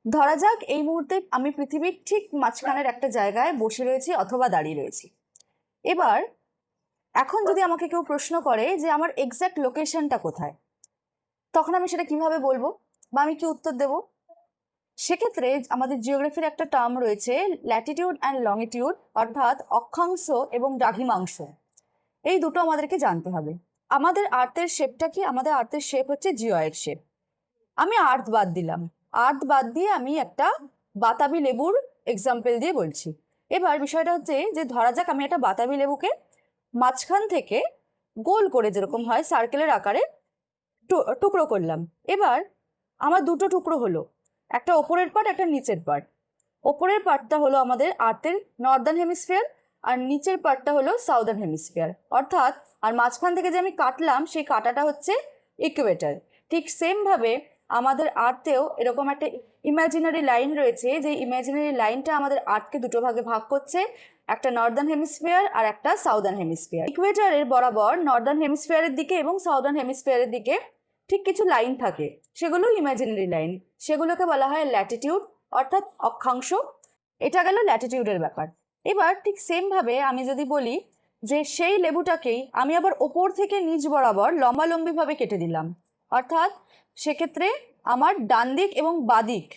ধরা যাক এই মুহূর্তে আমি পৃথিবীর ঠিক মাঝখানের একটা জায়গায় বসে রয়েছি অথবা দাঁড়িয়ে রয়েছি। এবার এখন যদি আমাকে কেউ প্রশ্ন করে যে আমার এক্স্যাক্ট লোকেশনটা কোথায়, তখন আমি সেটা কিভাবে বলবো বা আমি কি উত্তর দেব? সেক্ষেত্রে আমাদের জিওগ্রাফির একটা টার্ম রয়েছে ল্যাটিটিউড অ্যান্ড লংটিটিউড, অর্থাৎ অক্ষাংশ এবং দ্রাঘিমাংশ। এই দুটো আমাদেরকে জানতে হবে। আমাদের আর্থের শেপটা কি? আমাদের আর্থের শেপ হচ্ছে জিওয়েড শেপ। আমি আর্থ বাদ দিলাম, আর্থ বাদ দিয়ে আমি একটা বাতাবি লেবুর এক্সাম্পল দিয়ে বলছি। এবার বিষয়টা হচ্ছে যে ধরা যাক আমি একটা বাতাবি লেবুকে মাঝখান থেকে গোল করে, যেরকম হয় সার্কেলের আকারে, টুকরো করলাম। এবার আমার দুটো টুকরো হলো, একটা ওপরের পার্ট একটা নিচের পার্ট। ওপরের পার্টটা হলো আমাদের আর্থের নর্দার্ন হেমিস্ফিয়ার আর নিচের পার্টটা হলো সাউদার্ন হেমিস্ফিয়ার, অর্থাৎ আর মাঝখান থেকে যে আমি কাটলাম সেই কাটাটা হচ্ছে ইকুয়েটর। ঠিক সেমভাবে আমাদের আর্থেও এরকম একটা ইমাজিনারি লাইন রয়েছে, যে ইমাজিনারি লাইনটা আমাদের আর্থকে দুটো ভাগে ভাগ করছে, একটা নর্দার্ন হেমিস্ফিয়ার আর একটা সাউদার্ন হেমিস্ফিয়ার। ইকুয়েটরের বরাবর নর্দার্ন হেমিস্ফিয়ারের দিকে এবং সাউদার্ন হেমিস্ফিয়ারের দিকে ঠিক কিছু লাইন থাকে, সেগুলো ইমাজিনারি লাইন, সেগুলোকে বলা হয় ল্যাটিটিউড অর্থাৎ অক্ষাংশ। এটা গেল ল্যাটিটিউডের ব্যাপার। এবার ঠিক সেমভাবে আমি যদি বলি যে সেই লেবুটাকেই আমি আবার ওপর থেকে নিচ বরাবর লম্বালম্বিভাবে কেটে দিলাম, অর্থাৎ সেক্ষেত্রে আমার ডান দিক এবং বাদিক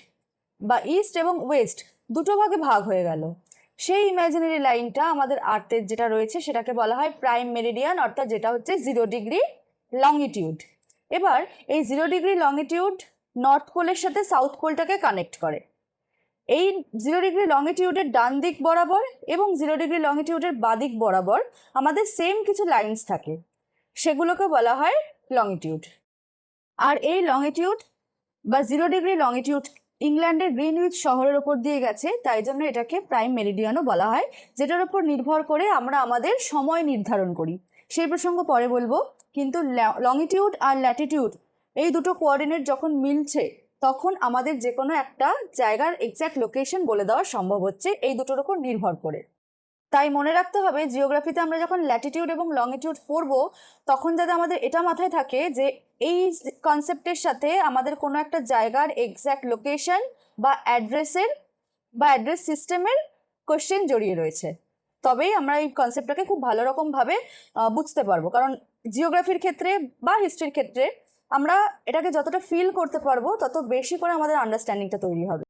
বা ইস্ট এবং ওয়েস্ট দুটো ভাগে ভাগ হয়ে গেল। সেই ইমাজিনারি লাইনটা আমাদের আর্থের যেটা রয়েছে সেটাকে বলা হয় প্রাইম মেরিডিয়ান, অর্থাৎ যেটা হচ্ছে 0 ডিগ্রি লংটিটিউড। এবার এই 0 ডিগ্রি লংটিটিউড নর্থ পোলের সাথে সাউথ পোলটাকে কানেক্ট করে। এই 0 ডিগ্রি লংটিটিউডের ডান দিক বরাবর এবং 0 ডিগ্রি লংটিটিউডের বাদিক বরাবর আমাদের সেম কিছু লাইন্স থাকে, সেগুলোকে বলা হয় লংটিটিউড। আর এই লংটিটিউড বা 0 ডিগ্রি লংটিটিউড ইংল্যান্ডের গ্রিনউইচ শহরের ওপর দিয়ে গেছে, তাই জন্য এটাকে প্রাইম মেরিডিয়ানও বলা হয়, যেটার উপর নির্ভর করে আমরা আমাদের সময় নির্ধারণ করি। সেই প্রসঙ্গ পরে বলবো, কিন্তু লংটিটিউড আর ল্যাটিটিউড এই দুটো কোঅর্ডিনেট যখন মিলছে তখন আমাদের যে কোনো একটা জায়গার এক্স্যাক্ট লোকেশন বলে দেওয়া সম্ভব হচ্ছে এই দুটোর উপর নির্ভর করে। তাই মনে রাখতে হবে জিওগ্রাফিতে আমরা যখন ল্যাটিটিউড এবং লংটিটিউড পড়বো তখন যাতে আমাদের এটা মাথায় থাকে যে এই কনসেপ্টের সাথে আমাদের কোনো একটা জায়গার এক্স্যাক্ট লোকেশন বা অ্যাড্রেস সিস্টেমের কোশ্চেন জড়িয়ে রয়েছে, তবেই আমরা এই কনসেপ্টটাকে খুব ভালো রকমভাবে বুঝতে পারবো। কারণ জিওগ্রাফির ক্ষেত্রে বা হিস্ট্রির ক্ষেত্রে আমরা এটাকে যতটা ফিল করতে পারবো তত বেশি করে আমাদের আন্ডারস্ট্যান্ডিংটা তৈরি হবে।